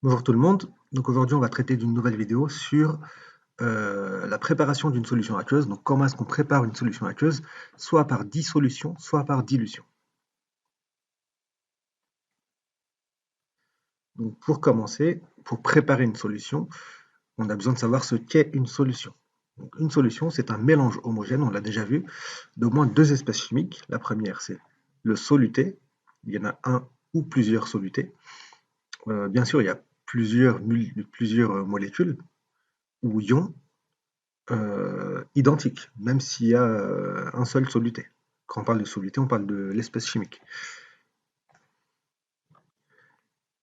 Bonjour tout le monde, donc aujourd'hui on va traiter d'une nouvelle vidéo sur la préparation d'une solution aqueuse. Donc comment est-ce qu'on prépare une solution aqueuse, soit par dissolution, soit par dilution. Donc pour commencer, pour préparer une solution, on a besoin de savoir ce qu'est une solution. Donc une solution, c'est un mélange homogène, on l'a déjà vu, d'au moins deux espèces chimiques. La première, c'est le soluté, il y en a un ou plusieurs solutés. Bien sûr, il y a plusieurs molécules ou ions identiques, même s'il y a un seul soluté. Quand on parle de soluté, on parle de l'espèce chimique.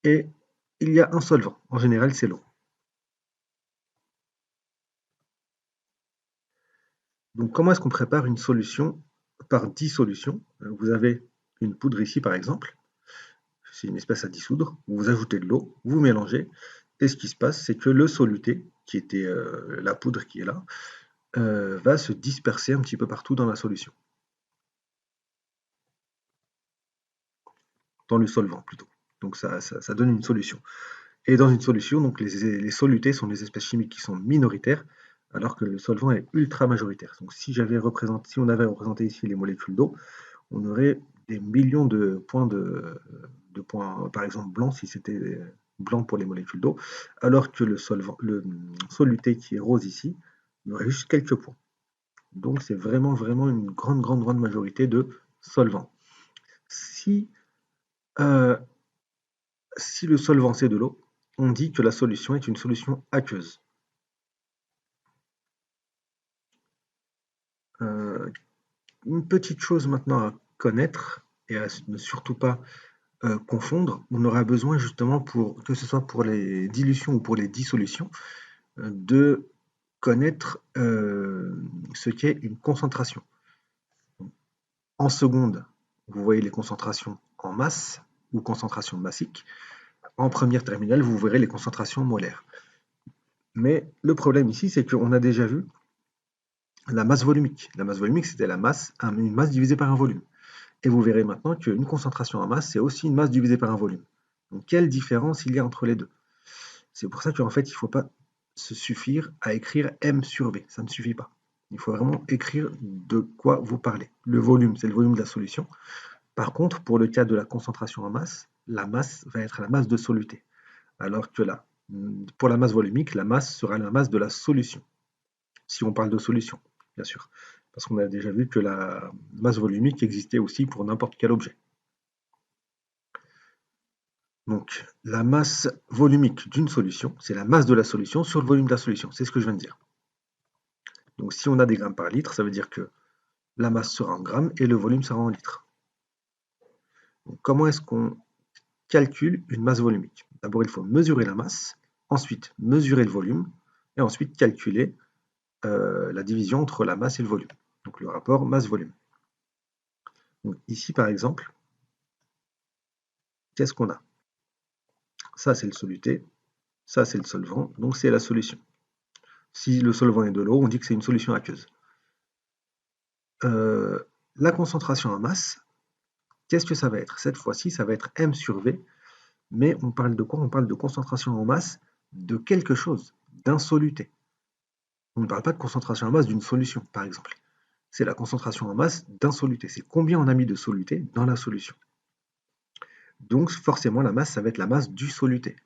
Et il y a un solvant, en général c'est l'eau. Donc comment est-ce qu'on prépare une solution par dissolution? Vous avez une poudre ici par exemple, c'est une espèce à dissoudre, vous ajoutez de l'eau, vous mélangez, et ce qui se passe c'est que le soluté, qui était la poudre qui est là, va se disperser un petit peu partout dans la solution, dans le solvant plutôt. Donc ça donne une solution. Et dans une solution, donc les solutés sont des espèces chimiques qui sont minoritaires, alors que le solvant est ultra majoritaire. Donc si on avait représenté ici les molécules d'eau, on aurait des millions de points, par exemple blancs, si c'était blanc pour les molécules d'eau, alors que le soluté qui est rose ici, il y aurait juste quelques points. Donc c'est vraiment une grande majorité de solvants. Si, euh, si le solvant c'est de l'eau, on dit que la solution est une solution aqueuse. Une petite chose maintenant à connaître et à ne surtout pas confondre, on aura besoin justement pour que ce soit pour les dilutions ou pour les dissolutions, de connaître ce qu'est une concentration. En seconde, vous voyez les concentrations en masse ou concentration massique. En première terminale, vous verrez les concentrations molaires. Mais le problème ici, c'est qu'on a déjà vu la masse volumique. La masse volumique, c'était une masse divisée par un volume. Et vous verrez maintenant qu'une concentration en masse, c'est aussi une masse divisée par un volume. Donc quelle différence il y a entre les deux? C'est pour ça qu'en fait, il ne faut pas se suffire à écrire M sur V. Ça ne suffit pas. Il faut vraiment écrire de quoi vous parlez. Le volume, c'est le volume de la solution. Par contre, pour le cas de la concentration en masse, la masse va être la masse de soluté. Alors que là, pour la masse volumique, la masse sera la masse de la solution. Si on parle de solution, bien sûr. Parce qu'on a déjà vu que la masse volumique existait aussi pour n'importe quel objet. Donc, la masse volumique d'une solution, c'est la masse de la solution sur le volume de la solution. C'est ce que je viens de dire. Donc, si on a des grammes par litre, ça veut dire que la masse sera en grammes et le volume sera en litres. Donc, comment est-ce qu'on calcule une masse volumique? D'abord, il faut mesurer la masse, ensuite mesurer le volume, et ensuite calculer la division entre la masse et le volume. Donc, le rapport masse-volume. Ici, par exemple, qu'est-ce qu'on a? Ça, c'est le soluté, ça, c'est le solvant, donc c'est la solution. Si le solvant est de l'eau, on dit que c'est une solution aqueuse. La concentration en masse, qu'est-ce que ça va être? Cette fois-ci, ça va être M sur V, mais on parle de quoi? On parle de concentration en masse de quelque chose, d'un soluté. On ne parle pas de concentration en masse d'une solution, par exemple. C'est la concentration en masse d'un soluté. C'est combien on a mis de soluté dans la solution. Donc forcément, la masse, ça va être la masse du soluté,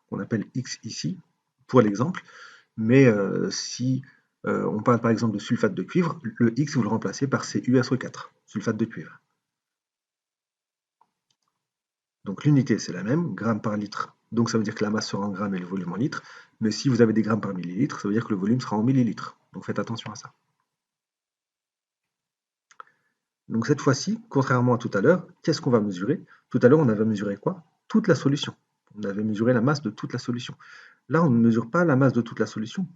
qu'on appelle X ici, pour l'exemple. Mais si on parle par exemple de sulfate de cuivre, le X, vous le remplacez par CuSO4, sulfate de cuivre. Donc l'unité, c'est la même, grammes par litre. Donc ça veut dire que la masse sera en grammes et le volume en litres. Mais si vous avez des grammes par millilitre, ça veut dire que le volume sera en millilitres. Donc faites attention à ça. Donc cette fois-ci, contrairement à tout à l'heure, qu'est-ce qu'on va mesurer? Tout à l'heure, on avait mesuré quoi? Toute la solution. On avait mesuré la masse de toute la solution. Là, on ne mesure pas la masse de toute la solution.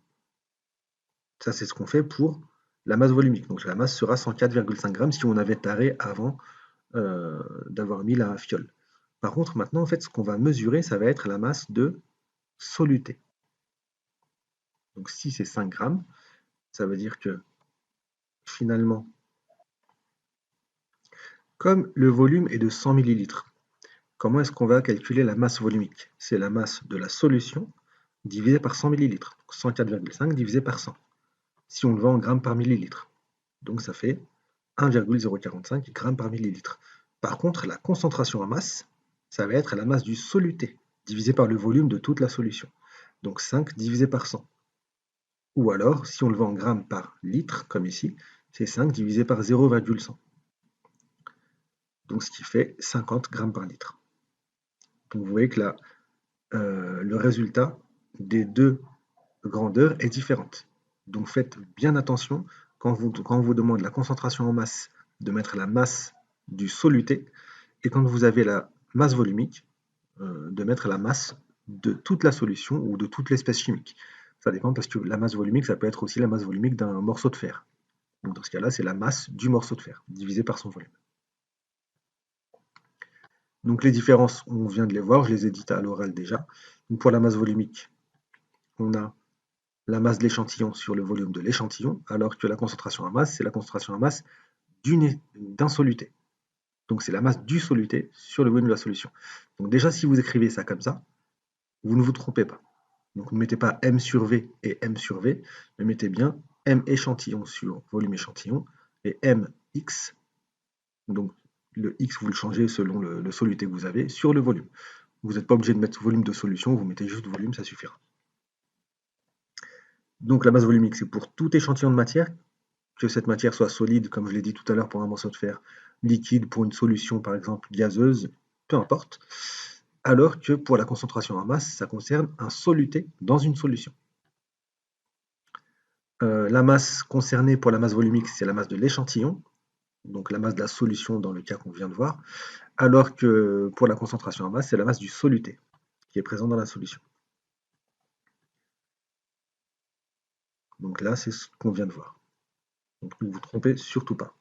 Ça, c'est ce qu'on fait pour la masse volumique. Donc la masse sera 104,5 grammes si on avait taré avant d'avoir mis la fiole. Par contre, maintenant, en fait, ce qu'on va mesurer, ça va être la masse de soluté. Donc si c'est 5 grammes, ça veut dire que finalement, comme le volume est de 100 millilitres, comment est-ce qu'on va calculer la masse volumique? C'est la masse de la solution divisée par 100 ml. 104,5 divisé par 100. Si on le vend en grammes par millilitre. Donc ça fait 1,045 g par millilitre. Par contre, la concentration en masse, ça va être la masse du soluté, divisé par le volume de toute la solution. Donc 5 divisé par 100. Ou alors, si on le vend en grammes par litre, comme ici, c'est 5 divisé par 0,100. Donc ce qui fait 50 grammes par litre. Donc vous voyez que là, le résultat des deux grandeurs est différent. Donc faites bien attention quand on vous demande la concentration en masse, de mettre la masse du soluté, et quand vous avez la masse volumique, de mettre la masse de toute la solution ou de toute l'espèce chimique. Ça dépend parce que la masse volumique, ça peut être aussi la masse volumique d'un morceau de fer. Donc dans ce cas-là, c'est la masse du morceau de fer, divisé par son volume. Donc les différences, on vient de les voir, je les ai dites à l'oral déjà. Donc pour la masse volumique, on a la masse de l'échantillon sur le volume de l'échantillon, alors que la concentration en masse, c'est la concentration en masse d'un soluté. Donc c'est la masse du soluté sur le volume de la solution. Donc déjà, si vous écrivez ça comme ça, vous ne vous trompez pas. Donc ne mettez pas M sur V et M sur V, mais mettez bien M échantillon sur volume échantillon et MX. Donc le X, vous le changez selon le soluté que vous avez sur le volume. Vous n'êtes pas obligé de mettre volume de solution, vous mettez juste volume, ça suffira. Donc la masse volumique, c'est pour tout échantillon de matière, que cette matière soit solide, comme je l'ai dit tout à l'heure pour un morceau de fer, liquide pour une solution par exemple gazeuse, peu importe, alors que pour la concentration en masse, ça concerne un soluté dans une solution. La masse concernée pour la masse volumique, c'est la masse de l'échantillon, donc la masse de la solution dans le cas qu'on vient de voir, alors que pour la concentration en masse, c'est la masse du soluté qui est présent dans la solution. Donc là, c'est ce qu'on vient de voir. Donc ne vous trompez surtout pas.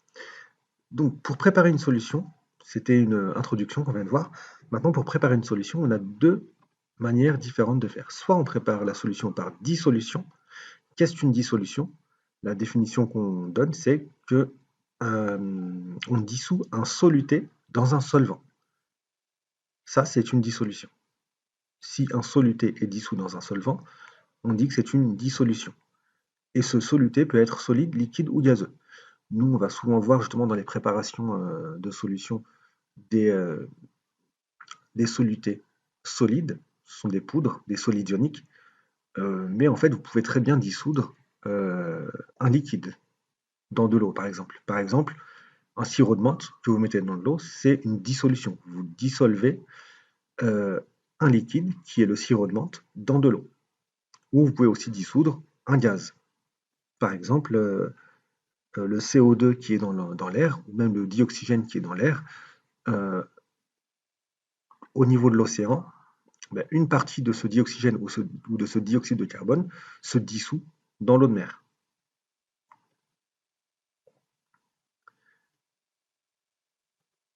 Donc pour préparer une solution, c'était une introduction qu'on vient de voir. Maintenant, pour préparer une solution, on a deux manières différentes de faire. Soit on prépare la solution par dissolution. Qu'est-ce qu'une dissolution? La définition qu'on donne, c'est que on dissout un soluté dans un solvant. Ça, c'est une dissolution. Si un soluté est dissous dans un solvant, on dit que c'est une dissolution. Et ce soluté peut être solide, liquide ou gazeux. Nous, on va souvent voir justement dans les préparations de solutions des solutés solides, ce sont des poudres, des solides ioniques, mais en fait, vous pouvez très bien dissoudre un liquide dans de l'eau, par exemple. Par exemple, un sirop de menthe que vous mettez dans de l'eau, c'est une dissolution. Vous dissolvez un liquide, qui est le sirop de menthe, dans de l'eau. Ou vous pouvez aussi dissoudre un gaz. Par exemple, le CO2 qui est dans l'air, ou même le dioxygène qui est dans l'air, au niveau de l'océan, une partie de ce dioxygène ou de ce dioxyde de carbone se dissout dans l'eau de mer.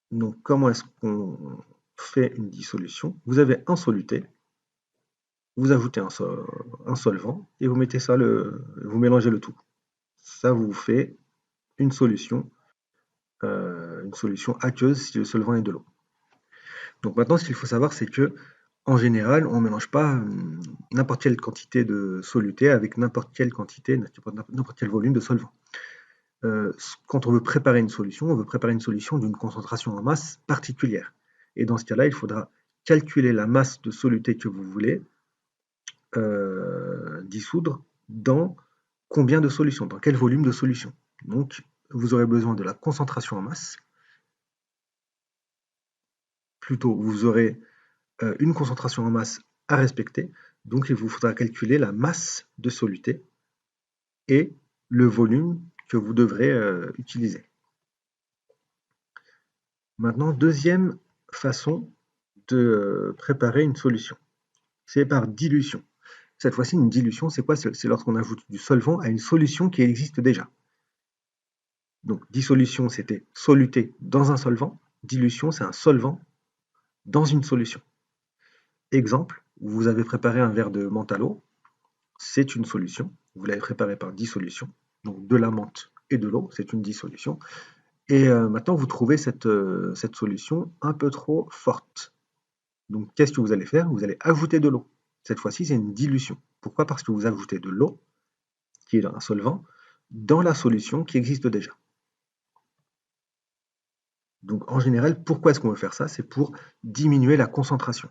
Donc comment est-ce qu'on fait une dissolution? Vous avez un soluté, vous ajoutez un solvant et vous mettez ça, vous mélangez le tout. Ça vous fait une solution aqueuse si le solvant est de l'eau. Donc maintenant, ce qu'il faut savoir, c'est que en général, on ne mélange pas n'importe quelle quantité de soluté avec n'importe quelle quantité, n'importe quel volume de solvant. Quand on veut préparer une solution, on veut préparer une solution d'une concentration en masse particulière. Et dans ce cas-là, il faudra calculer la masse de soluté que vous voulez dissoudre dans combien de solutions, dans quel volume de solution. Donc, vous aurez besoin de la concentration en masse. Plutôt, vous aurez une concentration en masse à respecter. Donc, il vous faudra calculer la masse de soluté et le volume que vous devrez utiliser. Maintenant, deuxième façon de préparer une solution, c'est par dilution. Cette fois-ci, une dilution, c'est quoi? C'est lorsqu'on ajoute du solvant à une solution qui existe déjà. Donc, dissolution, c'était soluté dans un solvant. Dilution, c'est un solvant dans une solution. Exemple, vous avez préparé un verre de menthe à l'eau, c'est une solution. Vous l'avez préparé par dissolution. Donc, de la menthe et de l'eau, c'est une dissolution. Et maintenant, vous trouvez cette solution un peu trop forte. Donc, qu'est-ce que vous allez faire? Vous allez ajouter de l'eau. Cette fois-ci, c'est une dilution. Pourquoi? Parce que vous ajoutez de l'eau, qui est dans un solvant, dans la solution qui existe déjà. Donc, en général, pourquoi est-ce qu'on veut faire ça? C'est pour diminuer la concentration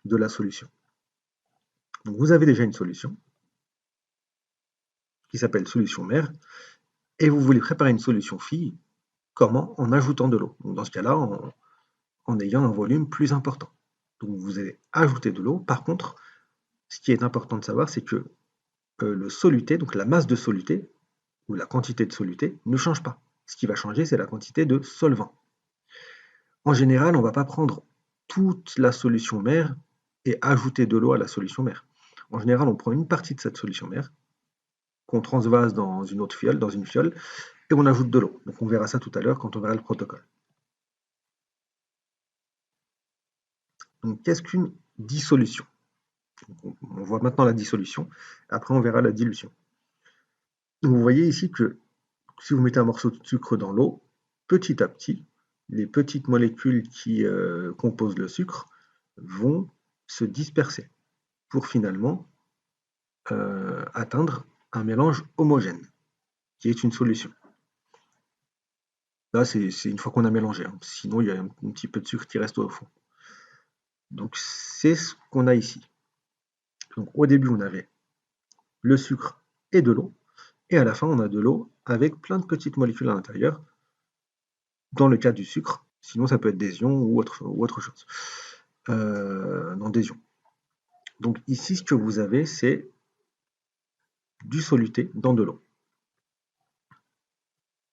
de la solution. Donc, vous avez déjà une solution qui s'appelle solution mère, et vous voulez préparer une solution fille. Comment? En ajoutant de l'eau. Dans ce cas-là, en ayant un volume plus important. Donc, vous allez ajouter de l'eau. Par contre, ce qui est important de savoir, c'est que le soluté, donc la masse de soluté, ou la quantité de soluté, ne change pas. Ce qui va changer, c'est la quantité de solvant. En général, on ne va pas prendre toute la solution mère et ajouter de l'eau à la solution mère. En général, on prend une partie de cette solution mère, qu'on transvase dans une autre fiole, dans une fiole, et on ajoute de l'eau. Donc on verra ça tout à l'heure quand on verra le protocole. Donc qu'est-ce qu'une dissolution? On voit maintenant la dissolution, après on verra la dilution. Donc vous voyez ici que si vous mettez un morceau de sucre dans l'eau, petit à petit, les petites molécules qui composent le sucre vont se disperser pour finalement atteindre un mélange homogène, qui est une solution. Là, c'est une fois qu'on a mélangé, hein. Sinon il y a un petit peu de sucre qui reste au fond. Donc c'est ce qu'on a ici. Donc au début, on avait le sucre et de l'eau, et à la fin, on a de l'eau avec plein de petites molécules à l'intérieur, dans le cas du sucre, sinon ça peut être des ions ou autre chose. Non, des ions. Donc ici, ce que vous avez, c'est du soluté dans de l'eau.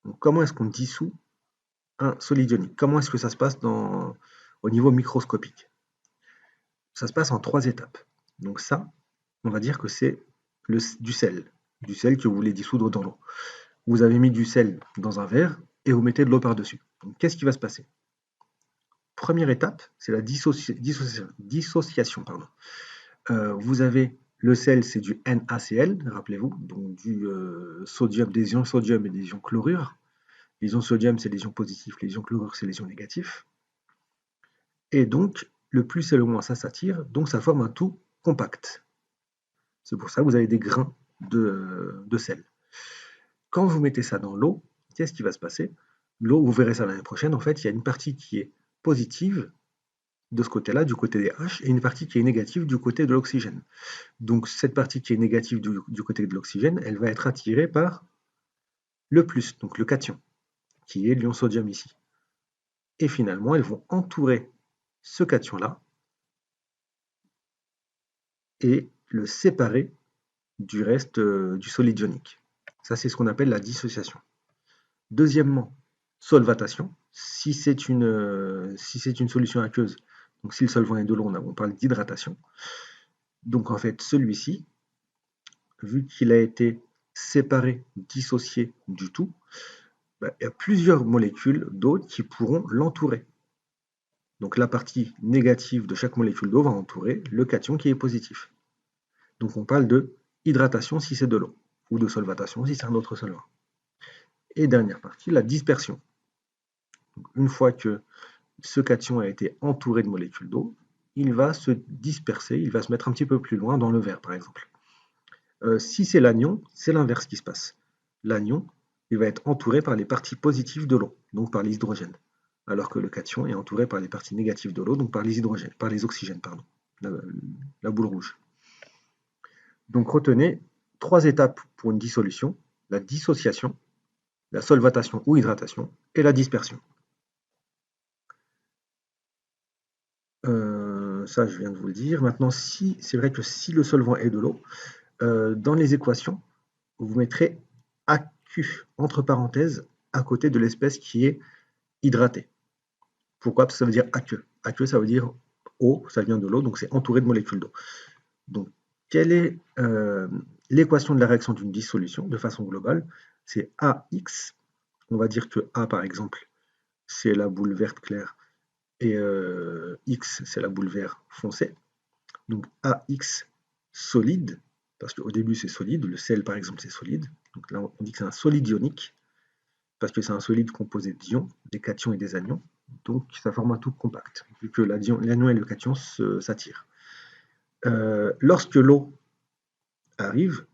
Donc comment est-ce qu'on dissout un solide ionique? Comment est-ce que ça se passe au niveau microscopique? Ça se passe en 3 étapes. Donc ça, on va dire que c'est du sel que vous voulez dissoudre dans l'eau. Vous avez mis du sel dans un verre et vous mettez de l'eau par-dessus. Donc qu'est-ce qui va se passer? Première étape, c'est la dissociation. Pardon. Vous avez le sel, c'est du NaCl, rappelez-vous, donc du sodium, des ions sodium et des ions chlorure. Les ions sodium, c'est les ions positifs, les ions chlorure, c'est les ions négatifs. Et donc, le plus et le moins, ça s'attire, donc ça forme un tout compact. C'est pour ça que vous avez des grains de sel. Quand vous mettez ça dans l'eau, qu'est-ce qui va se passer? L'eau, vous verrez ça l'année prochaine, en fait, il y a une partie qui est positive de ce côté-là, du côté des H, et une partie qui est négative du côté de l'oxygène. Donc cette partie qui est négative du côté de l'oxygène, elle va être attirée par le plus, donc le cation, qui est l'ion sodium ici. Et finalement, elles vont entourer ce cation-là et le séparer du reste du solide ionique. Ça, c'est ce qu'on appelle la dissociation. Deuxièmement, solvatation. Si c'est une solution aqueuse, donc si le solvant est de l'eau, on parle d'hydratation. Donc en fait, celui-ci, vu qu'il a été séparé, dissocié du tout, il y a plusieurs molécules d'eau qui pourront l'entourer. Donc la partie négative de chaque molécule d'eau va entourer le cation qui est positif. Donc on parle de hydratation si c'est de l'eau, ou de solvatation si c'est un autre solvant. Et dernière partie, la dispersion. Donc, une fois que ce cation a été entouré de molécules d'eau, il va se disperser, il va se mettre un petit peu plus loin dans le verre par exemple. Si c'est l'anion, c'est l'inverse qui se passe. L'anion, il va être entouré par les parties positives de l'eau, donc par les hydrogènes, alors que le cation est entouré par les parties négatives de l'eau, donc par les hydrogènes, par les oxygènes, pardon, la boule rouge. Donc retenez 3 étapes pour une dissolution: la dissociation, la solvatation ou hydratation et la dispersion. Ça, je viens de vous le dire. Maintenant, c'est vrai que si le solvant est de l'eau, dans les équations, vous mettrez AQ, entre parenthèses, à côté de l'espèce qui est hydratée. Pourquoi? Parce que ça veut dire aqueux. Aqueux, ça veut dire eau, ça vient de l'eau, donc c'est entouré de molécules d'eau. Donc, quelle est l'équation de la réaction d'une dissolution de façon globale? C'est AX. On va dire que A, par exemple, c'est la boule verte claire et X, c'est la boule verte foncée. Donc AX solide, parce qu'au début c'est solide, le sel par exemple c'est solide. Donc là on dit que c'est un solide ionique, parce que c'est un solide composé d'ions, des cations et des anions. Donc ça forme un tout compact, vu que l'anion et le cation s'attirent. Lorsque l'eau arrive,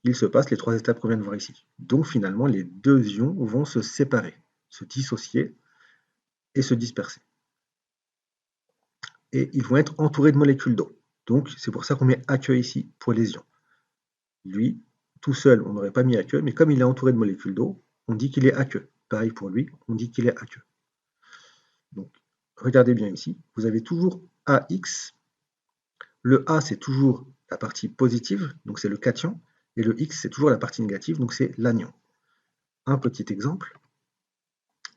il se passe les 3 étapes qu'on vient de voir ici. Donc finalement, les deux ions vont se séparer, se dissocier et se disperser. Et ils vont être entourés de molécules d'eau. Donc c'est pour ça qu'on met aqueux ici, pour les ions. Lui, tout seul, on n'aurait pas mis aqueux, mais comme il est entouré de molécules d'eau, on dit qu'il est aqueux. Pareil pour lui, on dit qu'il est aqueux. Donc regardez bien ici, vous avez toujours AX. Le A, c'est toujours la partie positive, donc c'est le cation, et le X, c'est toujours la partie négative, donc c'est l'anion. Un petit exemple,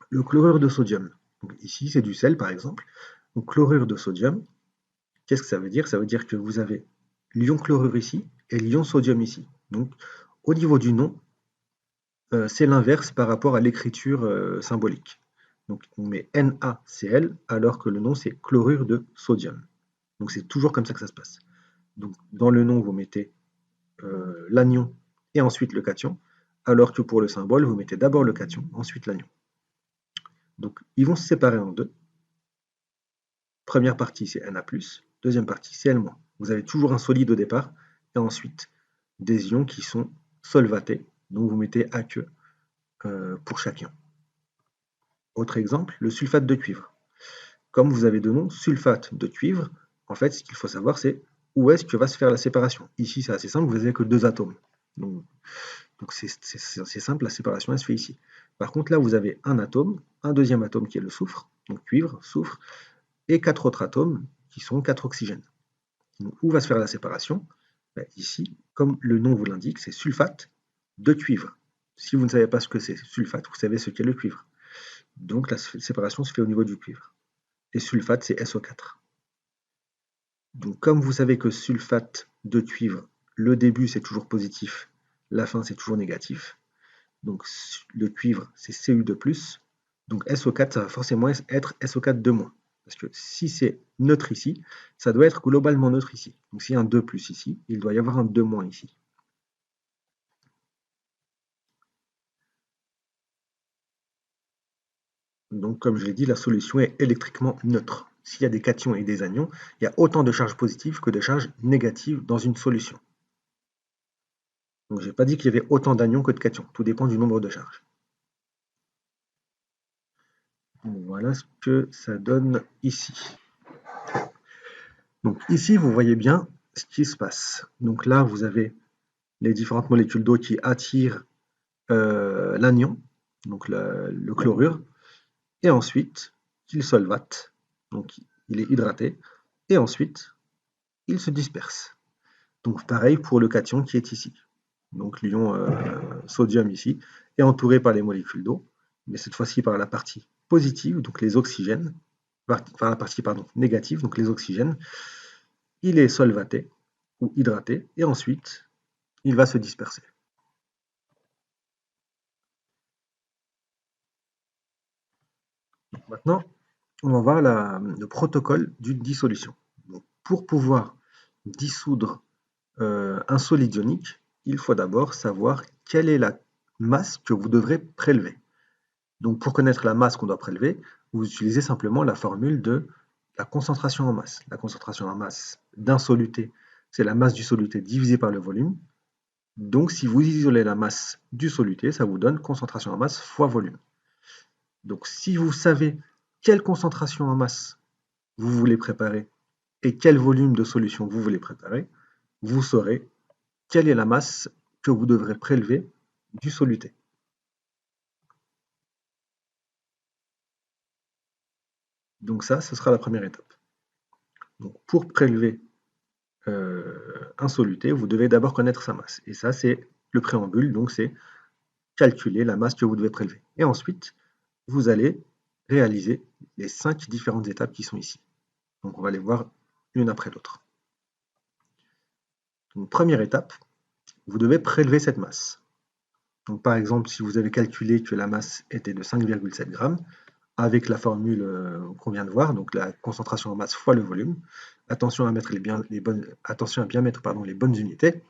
le chlorure de sodium. Donc ici, c'est du sel, par exemple. Donc chlorure de sodium, qu'est-ce que ça veut dire? Ça veut dire que vous avez l'ion chlorure ici et l'ion sodium ici. Donc au niveau du nom, c'est l'inverse par rapport à l'écriture symbolique. Donc on met NaCl alors que le nom c'est chlorure de sodium. Donc c'est toujours comme ça que ça se passe. Donc dans le nom, vous mettez l'anion et ensuite le cation, alors que pour le symbole, vous mettez d'abord le cation, ensuite l'anion. Donc ils vont se séparer en deux. Première partie, c'est Na+, deuxième partie, c'est L-. Vous avez toujours un solide au départ, et ensuite des ions qui sont solvatés, donc vous mettez aqueux pour chaque ion. Autre exemple, le sulfate de cuivre. Comme vous avez deux noms, sulfate de cuivre, en fait, ce qu'il faut savoir, c'est où est-ce que va se faire la séparation. Ici, c'est assez simple, vous n'avez que deux atomes. Donc c'est simple, la séparation, elle se fait ici. Par contre, là, vous avez un atome, un deuxième atome qui est le soufre, donc cuivre, soufre, et quatre autres atomes qui sont 4 oxygènes. Donc, où va se faire la séparation? Ici, comme le nom vous l'indique, c'est sulfate de cuivre. Si vous ne savez pas ce que c'est sulfate, vous savez ce qu'est le cuivre. Donc la séparation se fait au niveau du cuivre. Et sulfate, c'est SO4. Donc comme vous savez que sulfate de cuivre, le début c'est toujours positif, la fin c'est toujours négatif. Donc le cuivre c'est Cu2+, donc SO4 ça va forcément être SO4-2-. Parce que si c'est neutre ici, ça doit être globalement neutre ici. Donc s'il y a un 2+ ici, il doit y avoir un 2- ici. Donc comme je l'ai dit, la solution est électriquement neutre. S'il y a des cations et des anions, il y a autant de charges positives que de charges négatives dans une solution. Donc je n'ai pas dit qu'il y avait autant d'anions que de cations, tout dépend du nombre de charges. Voilà ce que ça donne ici. Donc ici, vous voyez bien ce qui se passe. Donc là, vous avez les différentes molécules d'eau qui attirent l'anion, donc le chlorure, et ensuite, il solvate, donc il est hydraté, et ensuite, il se disperse. Donc pareil pour le cation qui est ici. Donc l'ion sodium ici est entouré par les molécules d'eau, mais cette fois-ci par la partie positive, donc les oxygènes, par la partie négative, donc les oxygènes, il est solvaté ou hydraté, et ensuite il va se disperser. Donc maintenant, on va voir le protocole d'une dissolution. Donc, pour pouvoir dissoudre un solide ionique, il faut d'abord savoir quelle est la masse que vous devrez prélever. Donc pour connaître la masse qu'on doit prélever, vous utilisez simplement la formule de la concentration en masse. La concentration en masse d'un soluté, c'est la masse du soluté divisée par le volume. Donc si vous isolez la masse du soluté, ça vous donne concentration en masse fois volume. Donc si vous savez quelle concentration en masse vous voulez préparer et quel volume de solution vous voulez préparer, vous saurez quelle est la masse que vous devrez prélever du soluté. Donc ça, ce sera la première étape. Donc pour prélever un soluté, vous devez d'abord connaître sa masse. Et ça, c'est le préambule, donc c'est calculer la masse que vous devez prélever. Et ensuite, vous allez réaliser les 5 différentes étapes qui sont ici. Donc on va les voir l'une après l'autre. Donc première étape, vous devez prélever cette masse. Donc par exemple, si vous avez calculé que la masse était de 5,7 grammes, avec la formule qu'on vient de voir, donc la concentration en masse fois le volume, attention à, mettre attention à bien mettre les bonnes unités.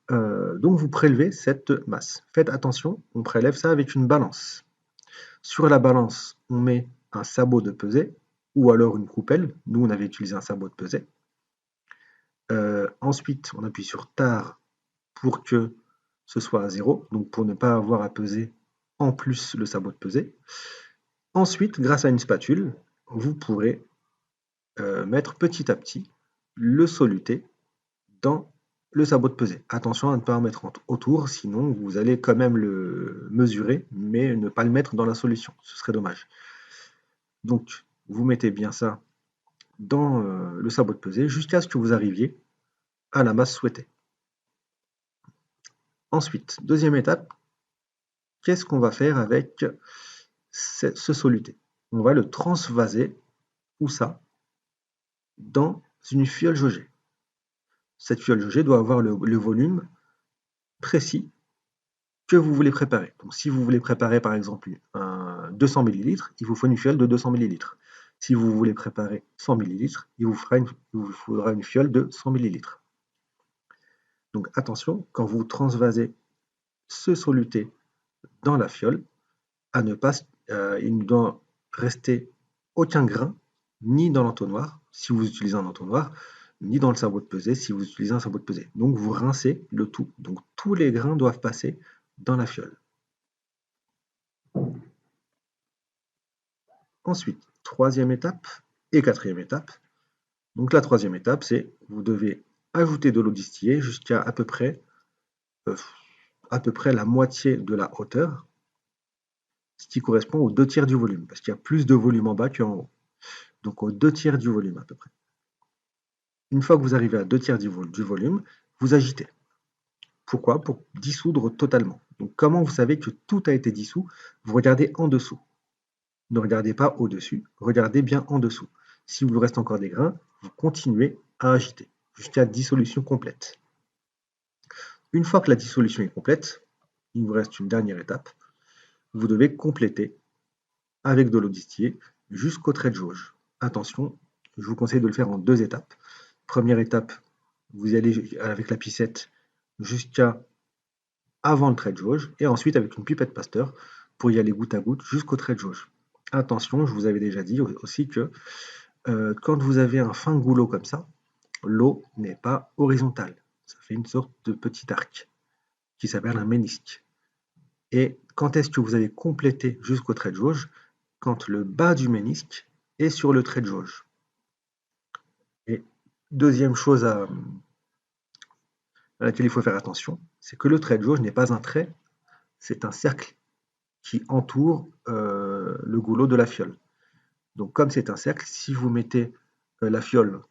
Donc vous prélevez cette masse. Faites attention, on prélève ça avec une balance. Sur la balance, on met un sabot de pesée ou alors une coupelle. Nous, on avait utilisé un sabot de pesée. Ensuite, on appuie sur Tar pour que ce soit à 0, donc pour ne pas avoir à peser en plus le sabot de pesée. Ensuite, grâce à une spatule, vous pourrez mettre petit à petit le soluté dans le sabot de pesée. Attention à ne pas en mettre autour, sinon vous allez quand même le mesurer, mais ne pas le mettre dans la solution. Ce serait dommage. Donc, vous mettez bien ça dans le sabot de pesée jusqu'à ce que vous arriviez à la masse souhaitée. Ensuite, deuxième étape, qu'est-ce qu'on va faire avec ce soluté? On va le transvaser, ou ça, dans une fiole jaugée. Cette fiole jaugée doit avoir le volume précis que vous voulez préparer. Donc, si vous voulez préparer par exemple 200 ml, il vous faut une fiole de 200 ml. Si vous voulez préparer 100 ml, il vous faudra une fiole de 100 ml. Donc attention, quand vous transvasez ce soluté dans la fiole, à ne pas, il ne doit rester aucun grain, ni dans l'entonnoir, si vous utilisez un entonnoir, ni dans le sabot de pesée, si vous utilisez un sabot de pesée. Donc vous rincez le tout. Donc tous les grains doivent passer dans la fiole. Ensuite, troisième étape et quatrième étape. Donc la troisième étape, c'est vous devez ajouter de l'eau distillée jusqu'à à peu près la moitié de la hauteur, ce qui correspond aux 2/3 du volume, parce qu'il y a plus de volume en bas qu'en haut. Donc aux 2/3 du volume à peu près. Une fois que vous arrivez à 2/3 du volume, vous agitez. Pourquoi? Pour dissoudre totalement. Donc comment vous savez que tout a été dissous? Vous regardez en dessous. Ne regardez pas au-dessus, regardez bien en dessous. Si vous reste encore des grains, vous continuez à agiter jusqu'à dissolution complète. Une fois que la dissolution est complète, il vous reste une dernière étape. Vous devez compléter avec de l'eau distillée jusqu'au trait de jauge. Attention, je vous conseille de le faire en 2 étapes. Première étape, vous y allez avec la pipette jusqu'à avant le trait de jauge et ensuite avec une pipette Pasteur pour y aller goutte à goutte jusqu'au trait de jauge. Attention, je vous avais déjà dit aussi que quand vous avez un fin goulot comme ça, l'eau n'est pas horizontale. Ça fait une sorte de petit arc qui s'appelle un ménisque. Et quand est-ce que vous allez compléter jusqu'au trait de jauge? Quand le bas du ménisque est sur le trait de jauge. Et deuxième chose à laquelle il faut faire attention, c'est que le trait de jauge n'est pas un trait, c'est un cercle qui entoure le goulot de la fiole. Donc comme c'est un cercle, si vous mettez la fiole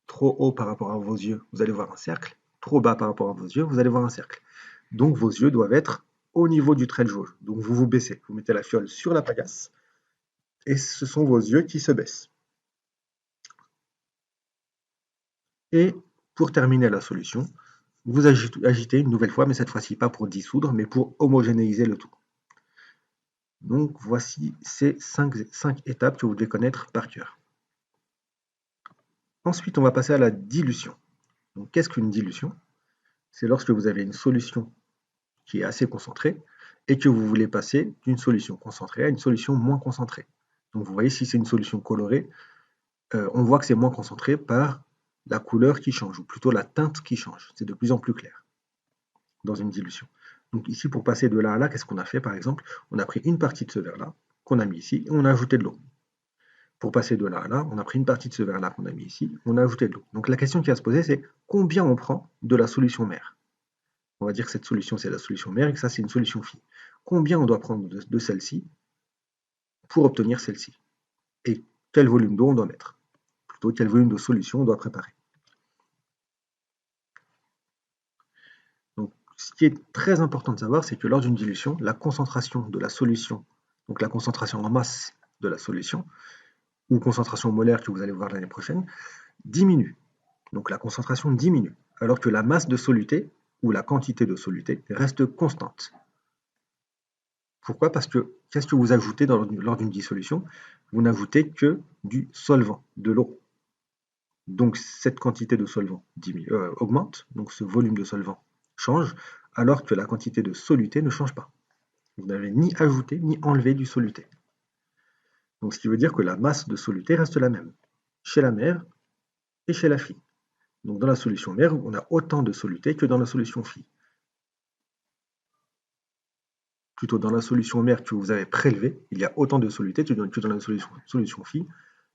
trop haut par rapport à vos yeux, vous allez voir un cercle. Trop bas par rapport à vos yeux, vous allez voir un cercle. Donc vos yeux doivent être au niveau du trait de jauge. Donc vous vous baissez, vous mettez la fiole sur la pagasse et ce sont vos yeux qui se baissent. Et pour terminer la solution, vous agitez une nouvelle fois, mais cette fois-ci pas pour dissoudre, mais pour homogénéiser le tout. Donc voici ces 5 étapes que vous devez connaître par cœur. Ensuite, on va passer à la dilution. Donc qu'est-ce qu'une dilution? C'est lorsque vous avez une solution qui est assez concentrée et que vous voulez passer d'une solution concentrée à une solution moins concentrée. Donc vous voyez, si c'est une solution colorée, on voit que c'est moins concentré par la couleur qui change, ou plutôt la teinte qui change. C'est de plus en plus clair dans une dilution. Donc ici, pour passer de là à là, qu'est-ce qu'on a fait par exemple? On a pris une partie de ce verre-là, qu'on a mis ici, et on a ajouté de l'eau. Pour passer de là à là, on a pris une partie de ce verre-là qu'on a mis ici, on a ajouté de l'eau. Donc la question qui va se poser, c'est combien on prend de la solution mère? On va dire que cette solution, c'est la solution mère et que ça, c'est une solution fille. Combien on doit prendre de celle-ci pour obtenir celle-ci? Et quel volume d'eau on doit mettre? Plutôt, quel volume de solution on doit préparer? Donc, ce qui est très important de savoir, c'est que lors d'une dilution, la concentration de la solution, donc la concentration en masse de la solution, ou concentration molaire que vous allez voir l'année prochaine, diminue. Donc la concentration diminue, alors que la masse de soluté, ou la quantité de soluté, reste constante. Pourquoi? Parce que qu'est-ce que vous ajoutez lors d'une dissolution? Vous n'ajoutez que du solvant, de l'eau. Donc cette quantité de solvant augmente, donc ce volume de solvant change, alors que la quantité de soluté ne change pas. Vous n'avez ni ajouté ni enlevé du soluté. Donc ce qui veut dire que la masse de soluté reste la même, chez la mère et chez la fille. Donc dans la solution mère, on a autant de soluté que dans la solution fille. Plutôt dans la solution mère que vous avez prélevée, il y a autant de soluté que dans la solution fille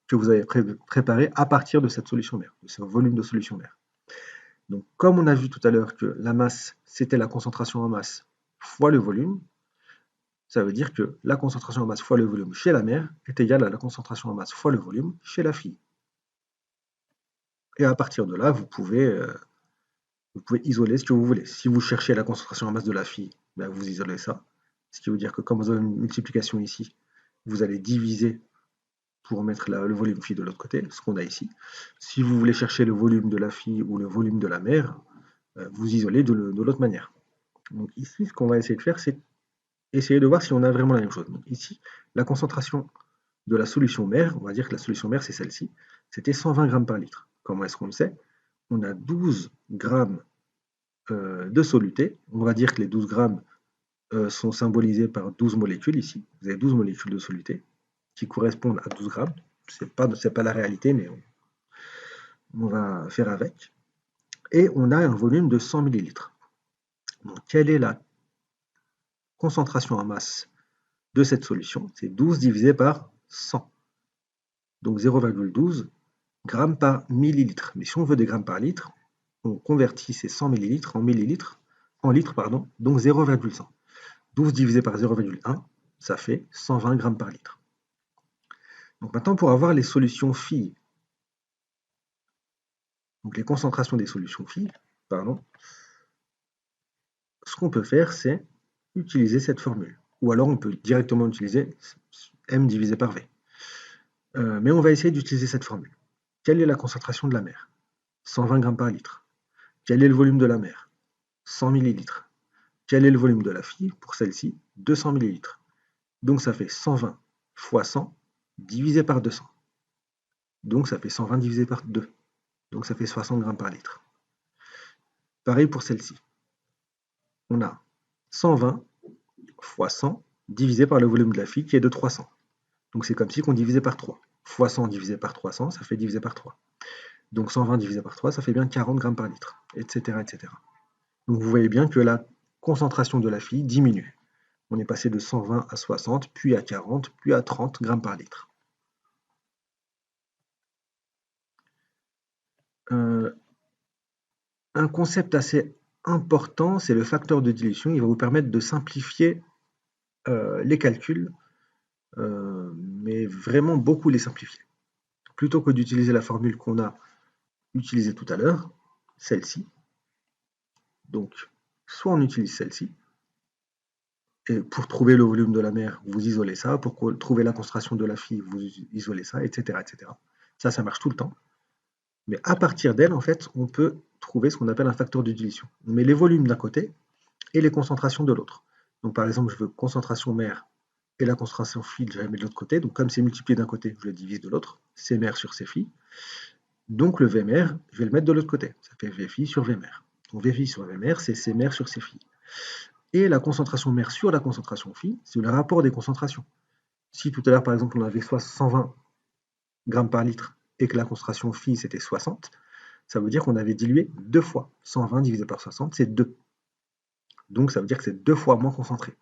que vous avez préparée à partir de cette solution mère, de ce volume de solution mère. Donc comme on a vu tout à l'heure que la masse, c'était la concentration en masse fois le volume, ça veut dire que la concentration en masse fois le volume chez la mère est égale à la concentration en masse fois le volume chez la fille. Et à partir de là, vous pouvez isoler ce que vous voulez. Si vous cherchez la concentration en masse de la fille, ben vous isolez ça. Ce qui veut dire que comme vous avez une multiplication ici, vous allez diviser pour mettre le volume phi de l'autre côté, ce qu'on a ici. Si vous voulez chercher le volume de la fille ou le volume de la mère, vous isolez de l'autre manière. Donc ici, ce qu'on va essayer de faire, c'est essayer de voir si on a vraiment la même chose. Donc ici, la concentration de la solution mère, on va dire que la solution mère, c'est celle-ci, c'était 120 grammes par litre. Comment est-ce qu'on le sait? On a 12 grammes de soluté. On va dire que les 12 grammes sont symbolisés par 12 molécules ici. Vous avez 12 molécules de soluté qui correspondent à 12 grammes. C'est pas la réalité, mais on va faire avec. Et on a un volume de 100 millilitres. Donc, quelle est la concentration en masse de cette solution? C'est 12 divisé par 100. Donc 0,12 grammes par millilitre. Mais si on veut des grammes par litre, on convertit ces 100 millilitres en litres, donc 0,100. 12 divisé par 0,1, ça fait 120 grammes par litre. Donc maintenant, pour avoir les solutions phi, donc les concentrations des solutions phi, ce qu'on peut faire, c'est utiliser cette formule. Ou alors on peut directement utiliser m divisé par v. Mais on va essayer d'utiliser cette formule. Quelle est la concentration de la mer? 120 grammes par litre. Quel est le volume de la mer? 100 millilitres. Quel est le volume de la fille pour celle-ci? 200 millilitres. Donc ça fait 120 fois 100 divisé par 200. Donc ça fait 120 divisé par 2. Donc ça fait 60 grammes par litre. Pareil pour celle-ci. On a 120 fois 100 divisé par le volume de la fille qui est de 300. Donc c'est comme si on divisait par 3. Fois 100 divisé par 300, ça fait divisé par 3. Donc 120 divisé par 3, ça fait bien 40 grammes par litre, etc., etc. Donc vous voyez bien que la concentration de la fille diminue. On est passé de 120 à 60, puis à 40, puis à 30 grammes par litre. Un concept assez important, c'est le facteur de dilution. Il va vous permettre de simplifier les calculs, mais vraiment beaucoup les simplifier. Plutôt que d'utiliser la formule qu'on a utilisée tout à l'heure, celle-ci. Donc, soit on utilise celle-ci, et pour trouver le volume de la mer, vous isolez ça, pour trouver la concentration de la fille, vous isolez ça, etc., etc. Ça marche tout le temps. Mais à partir d'elle, en fait, on peut trouver ce qu'on appelle un facteur de dilution. On met les volumes d'un côté et les concentrations de l'autre. Donc par exemple, je veux concentration mère et la concentration phi, je la mets de l'autre côté. Donc comme c'est multiplié d'un côté, je le divise de l'autre. C mère sur C phi. Donc le V mère, je vais le mettre de l'autre côté. Ça fait V phi sur V mère. Donc V phi sur V mère, c'est C mère sur C phi. Et la concentration mère sur la concentration phi, c'est le rapport des concentrations. Si tout à l'heure, par exemple, on avait 120 grammes par litre et que la concentration phi, c'était 60, ça veut dire qu'on avait dilué 2 fois. 120 divisé par 60, c'est 2. Donc ça veut dire que c'est 2 fois moins concentré.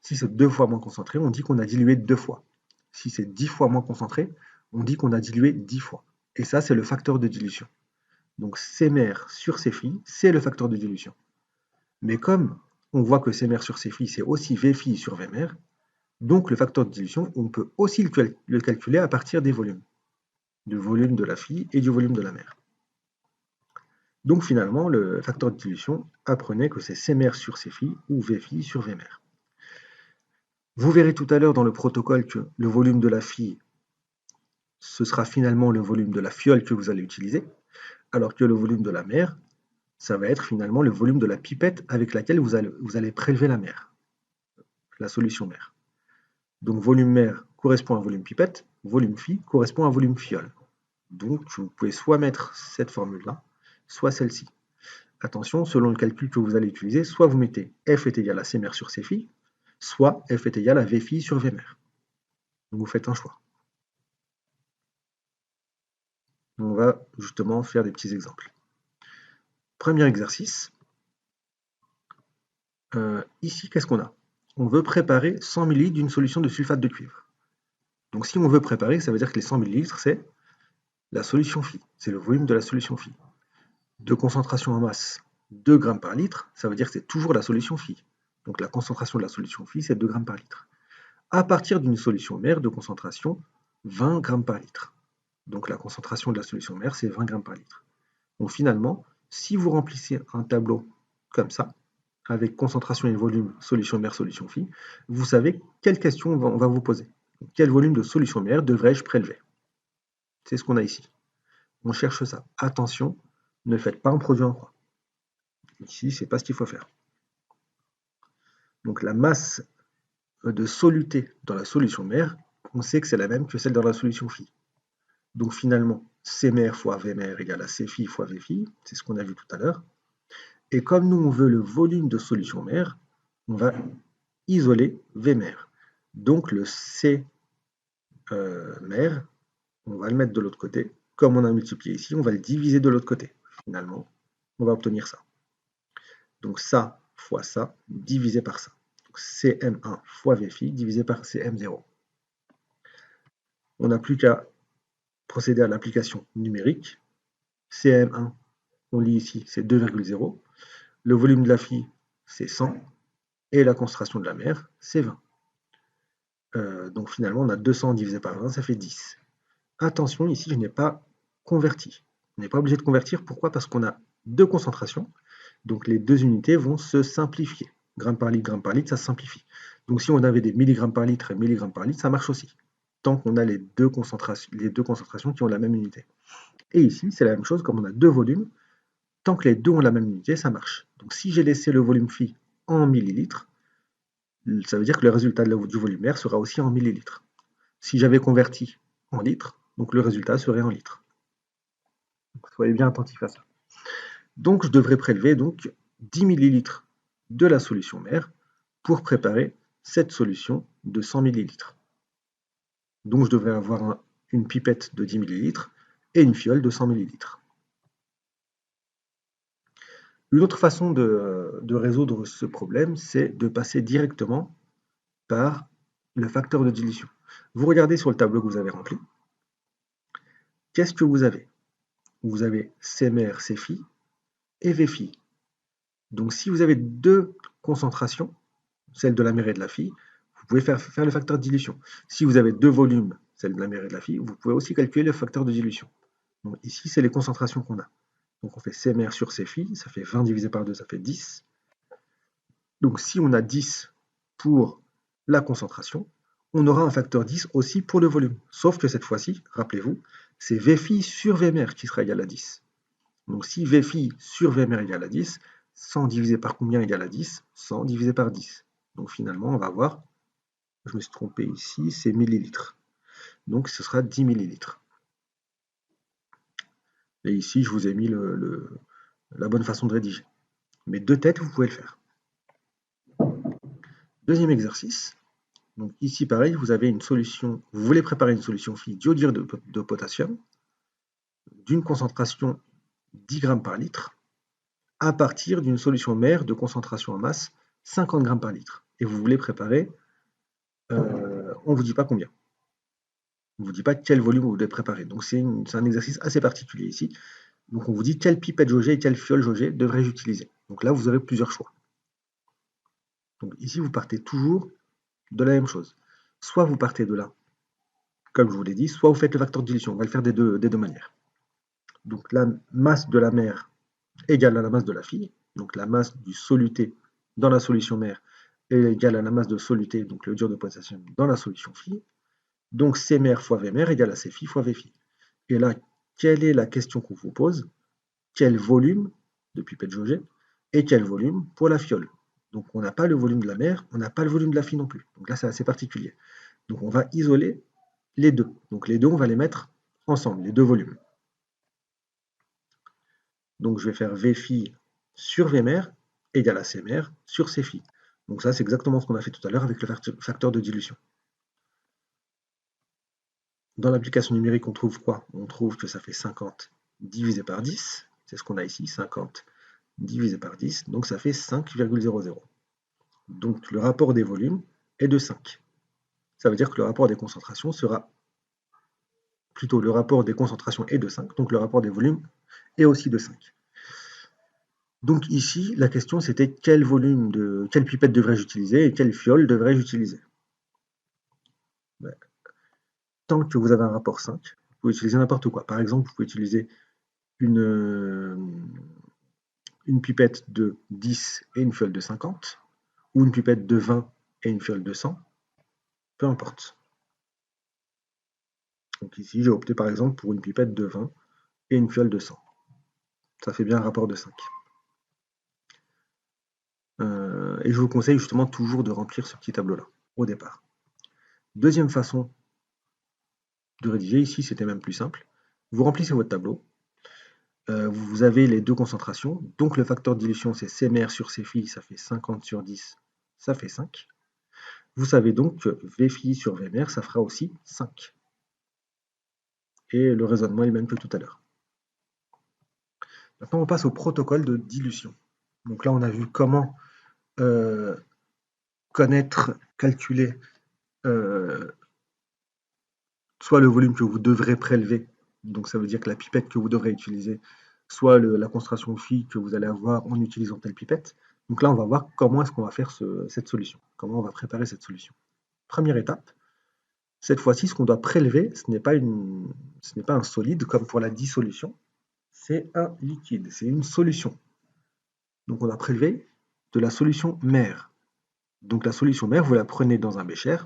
Si c'est 2 fois moins concentré, on dit qu'on a dilué 2 fois. Si c'est 10 fois moins concentré, on dit qu'on a dilué 10 fois. Et ça, c'est le facteur de dilution. Donc C mère sur C phi, c'est le facteur de dilution. Mais comme on voit que C mère sur C phi, c'est aussi V phi sur V mère, donc le facteur de dilution, on peut aussi le calculer à partir des volumes. Du volume de la fille et du volume de la mère. Donc finalement, le facteur de dilution apprenait que c'est C mère sur C phi ou V phi sur V mère. Vous verrez tout à l'heure dans le protocole que le volume de la fille, ce sera finalement le volume de la fiole que vous allez utiliser, alors que le volume de la mère, ça va être finalement le volume de la pipette avec laquelle vous allez prélever la mère, la solution mère. Donc volume mère correspond à volume pipette, volume phi correspond à volume fiole. Donc vous pouvez soit mettre cette formule-là, soit celle-ci. Attention, selon le calcul que vous allez utiliser, soit vous mettez F est égal à C mère sur C phi, soit F est égal à V phi sur V mère. Donc vous faites un choix. On va justement faire des petits exemples. Premier exercice. Ici, qu'est-ce qu'on a? On veut préparer 100 ml d'une solution de sulfate de cuivre. Donc si on veut préparer, ça veut dire que les 100 ml, c'est la solution phi, c'est le volume de la solution phi. De concentration en masse 2 grammes par litre, ça veut dire que c'est toujours la solution phi. Donc la concentration de la solution phi, c'est 2 grammes par litre. À partir d'une solution mère de concentration 20 grammes par litre. Donc la concentration de la solution mère, c'est 20 grammes par litre. Donc finalement, si vous remplissez un tableau comme ça, avec concentration et volume, solution mère, solution phi, vous savez quelle question on va vous poser. Quel volume de solution mère devrais-je prélever? C'est ce qu'on a ici. On cherche ça. Attention, ne faites pas un produit en croix. Ici, c'est pas ce qu'il faut faire. Donc la masse de soluté dans la solution mère, on sait que c'est la même que celle dans la solution phi. Donc finalement, C mère fois V mère égale à C phi fois V phi, c'est ce qu'on a vu tout à l'heure. Et comme nous, on veut le volume de solution mère, on va isoler V mère. Donc le C mère, on va le mettre de l'autre côté. Comme on a multiplié ici, on va le diviser de l'autre côté. Finalement, on va obtenir ça. Donc ça fois ça, divisé par ça. Donc Cm1 fois Vφ divisé par Cm0. On n'a plus qu'à procéder à l'application numérique. Cm1, on lit ici, c'est 2,0. Le volume de la phi, c'est 100. Et la concentration de la mer, c'est 20. Donc finalement, on a 200 divisé par 20, ça fait 10. Attention, ici, je n'ai pas converti. On n'est pas obligé de convertir. Pourquoi? Parce qu'on a deux concentrations. Donc les deux unités vont se simplifier. Gramme par litre, ça se simplifie. Donc si on avait des milligrammes par litre et milligrammes par litre, ça marche aussi. Tant qu'on a les deux concentrations qui ont la même unité. Et ici, c'est la même chose, comme on a deux volumes, tant que les deux ont la même unité, ça marche. Donc si j'ai laissé le volume phi en millilitres, ça veut dire que le résultat du volume R sera aussi en millilitres. Si j'avais converti en litres, donc le résultat serait en litres. Donc, soyez bien attentifs à ça. Donc je devrais prélever donc 10 millilitres de la solution mère pour préparer cette solution de 100 millilitres. Donc je devrais avoir une pipette de 10 millilitres et une fiole de 100 millilitres. Une autre façon de résoudre ce problème, c'est de passer directement par le facteur de dilution. Vous regardez sur le tableau que vous avez rempli. Qu'est-ce que vous avez? Vous avez Cmr, Cphi et Vphi. Donc si vous avez deux concentrations, celle de la mer et de la phi, vous pouvez faire le facteur de dilution. Si vous avez deux volumes, celle de la mer et de la phi, vous pouvez aussi calculer le facteur de dilution. Donc ici, c'est les concentrations qu'on a. Donc on fait Cmr sur Cphi, ça fait 20 divisé par 2, ça fait 10. Donc si on a 10 pour la concentration, on aura un facteur 10 aussi pour le volume. Sauf que cette fois-ci, rappelez-vous, c'est Vphi sur Vmr qui sera égal à 10. Donc si Vphi sur Vmr égale à 10, 100 divisé par combien égale à 10? 100 divisé par 10. Donc finalement, on va avoir, je me suis trompé ici, c'est millilitres. Donc ce sera 10 millilitres. Et ici, je vous ai mis la bonne façon de rédiger. Mais de tête, vous pouvez le faire. Deuxième exercice. Donc ici, pareil, vous avez une solution, vous voulez préparer une solution phi d'iodure de potassium d'une concentration 10 grammes par litre à partir d'une solution mère de concentration en masse 50 grammes par litre. Et vous voulez préparer, on ne vous dit pas combien. On ne vous dit pas quel volume vous devez préparer. Donc c'est un exercice assez particulier ici. Donc on vous dit quelle pipette jaugée et quelle fiole jaugée devrais-je utiliser. Donc là, vous aurez plusieurs choix. Donc ici, vous partez toujours de la même chose. Soit vous partez de là, comme je vous l'ai dit, soit vous faites le facteur de dilution. On va le faire des deux manières. Donc la masse de la mer égale à la masse de la phi. Donc la masse du soluté dans la solution mère est égale à la masse de soluté, donc le dur de potassium, dans la solution phi. Donc Cmr fois Vmr égale à Cphi fois Vphi. Et là, quelle est la question qu'on vous pose? Quel volume de pipette jaugée et quel volume pour la fiole? Donc on n'a pas le volume de la mer, on n'a pas le volume de la phi non plus. Donc là, c'est assez particulier. Donc on va isoler les deux. Donc les deux, on va les mettre ensemble, les deux volumes. Donc je vais faire Vphi sur Vmr égale à Cmr sur Cphi. Donc ça, c'est exactement ce qu'on a fait tout à l'heure avec le facteur de dilution. Dans l'application numérique, on trouve quoi? On trouve que ça fait 50 divisé par 10. C'est ce qu'on a ici, 50 divisé par 10. Donc ça fait 5,00. Donc le rapport des volumes est de 5. Ça veut dire que le rapport des concentrations sera plutôt le rapport des concentrations est de 5, donc le rapport des volumes est aussi de 5. Donc ici, la question c'était quelle pipette devrais-je utiliser et quelle fiole devrais-je utiliser. Tant que vous avez un rapport 5, vous pouvez utiliser n'importe quoi. Par exemple, vous pouvez utiliser une pipette de 10 et une fiole de 50, ou une pipette de 20 et une fiole de 100, peu importe. Donc ici, j'ai opté par exemple pour une pipette de 20 et une fiole de 100. Ça fait bien un rapport de 5. Et je vous conseille justement toujours de remplir ce petit tableau-là, au départ. Deuxième façon de rédiger, ici c'était même plus simple. Vous remplissez votre tableau, vous avez les deux concentrations, donc le facteur de dilution c'est Cmr sur Cphi, ça fait 50 sur 10, ça fait 5. Vous savez donc que Vphi sur Vmr, ça fera aussi 5. Et le raisonnement est le même que tout à l'heure. Maintenant on passe au protocole de dilution. Donc là on a vu comment connaître, calculer soit le volume que vous devrez prélever, donc ça veut dire que la pipette que vous devrez utiliser, soit la concentration phi que vous allez avoir en utilisant telle pipette. Donc là, on va voir comment est-ce qu'on va faire cette solution, comment on va préparer cette solution. Première étape, cette fois-ci, ce qu'on doit prélever, ce n'est pas un solide comme pour la dissolution, c'est un liquide, c'est une solution. Donc on doit prélever de la solution mère. Donc la solution mère, vous la prenez dans un bécher,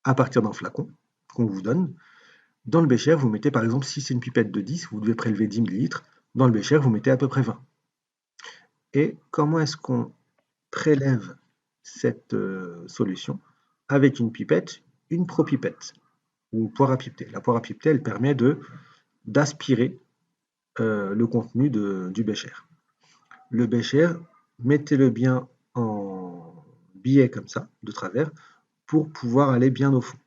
à partir d'un flacon qu'on vous donne. Dans le bécher, vous mettez par exemple, si c'est une pipette de 10, vous devez prélever 10 ml. Dans le bécher, vous mettez à peu près 20. Et comment est-ce qu'on prélève cette solution? Avec une pipette, une propipette, ou poire à pipeter. La poire à pipeter, elle permet d'aspirer le contenu du bécher. Le bécher, mettez-le bien en biais comme ça, de travers, pour pouvoir aller bien au fond.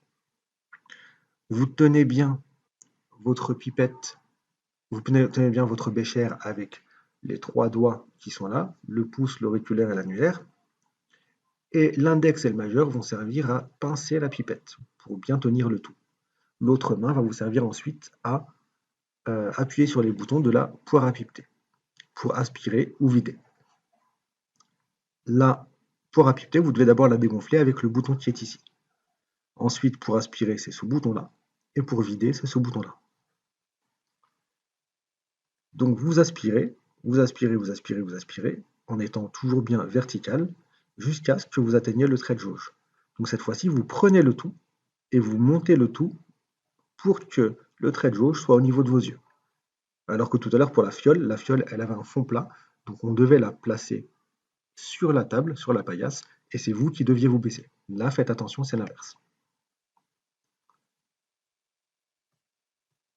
Vous tenez bien votre pipette, vous tenez bien votre bécher avec les trois doigts qui sont là, le pouce, l'auriculaire et l'annulaire, et l'index et le majeur vont servir à pincer la pipette pour bien tenir le tout. L'autre main va vous servir ensuite à appuyer sur les boutons de la poire à pipeter pour aspirer ou vider. La poire à pipeter, vous devez d'abord la dégonfler avec le bouton qui est ici. Ensuite, pour aspirer, c'est ce bouton-là, et pour vider, c'est ce bouton-là. Donc vous aspirez, vous aspirez, vous aspirez, vous aspirez, en étant toujours bien vertical, jusqu'à ce que vous atteigniez le trait de jauge. Donc cette fois-ci, vous prenez le tout, et vous montez le tout pour que le trait de jauge soit au niveau de vos yeux. Alors que tout à l'heure, pour la fiole, elle avait un fond plat, donc on devait la placer sur la table, sur la paillasse, et c'est vous qui deviez vous baisser. Là, faites attention, c'est l'inverse.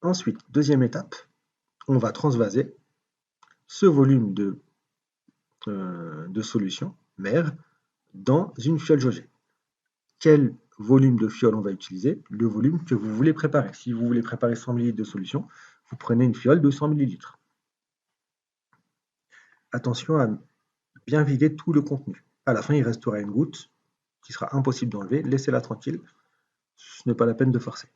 Ensuite, deuxième étape, on va transvaser ce volume de solution mère dans une fiole jaugée. Quel volume de fiole on va utiliser? Le volume que vous voulez préparer. Si vous voulez préparer 100 ml de solution, vous prenez une fiole de 100 ml. Attention à bien vider tout le contenu. À la fin, il restera une goutte qui sera impossible d'enlever. Laissez-la tranquille. Ce n'est pas la peine de forcer.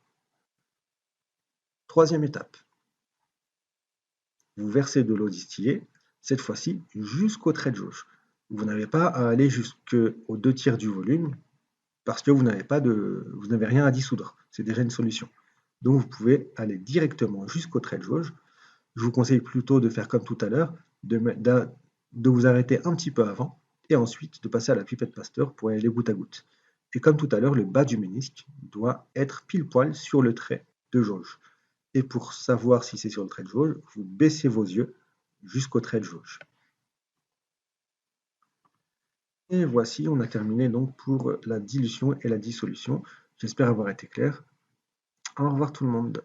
Troisième étape. Vous versez de l'eau distillée, cette fois-ci jusqu'au trait de jauge. Vous n'avez pas à aller jusqu'aux 2/3 du volume parce que vous n'avez rien à dissoudre. C'est déjà une solution. Donc vous pouvez aller directement jusqu'au trait de jauge. Je vous conseille plutôt de faire comme tout à l'heure, de vous arrêter un petit peu avant et ensuite de passer à la pipette Pasteur pour y aller goutte à goutte. Et comme tout à l'heure, le bas du ménisque doit être pile poil sur le trait de jauge. Et pour savoir si c'est sur le trait de jauge, vous baissez vos yeux jusqu'au trait de jauge. Et voici, on a terminé donc pour la dilution et la dissolution. J'espère avoir été clair. Au revoir tout le monde.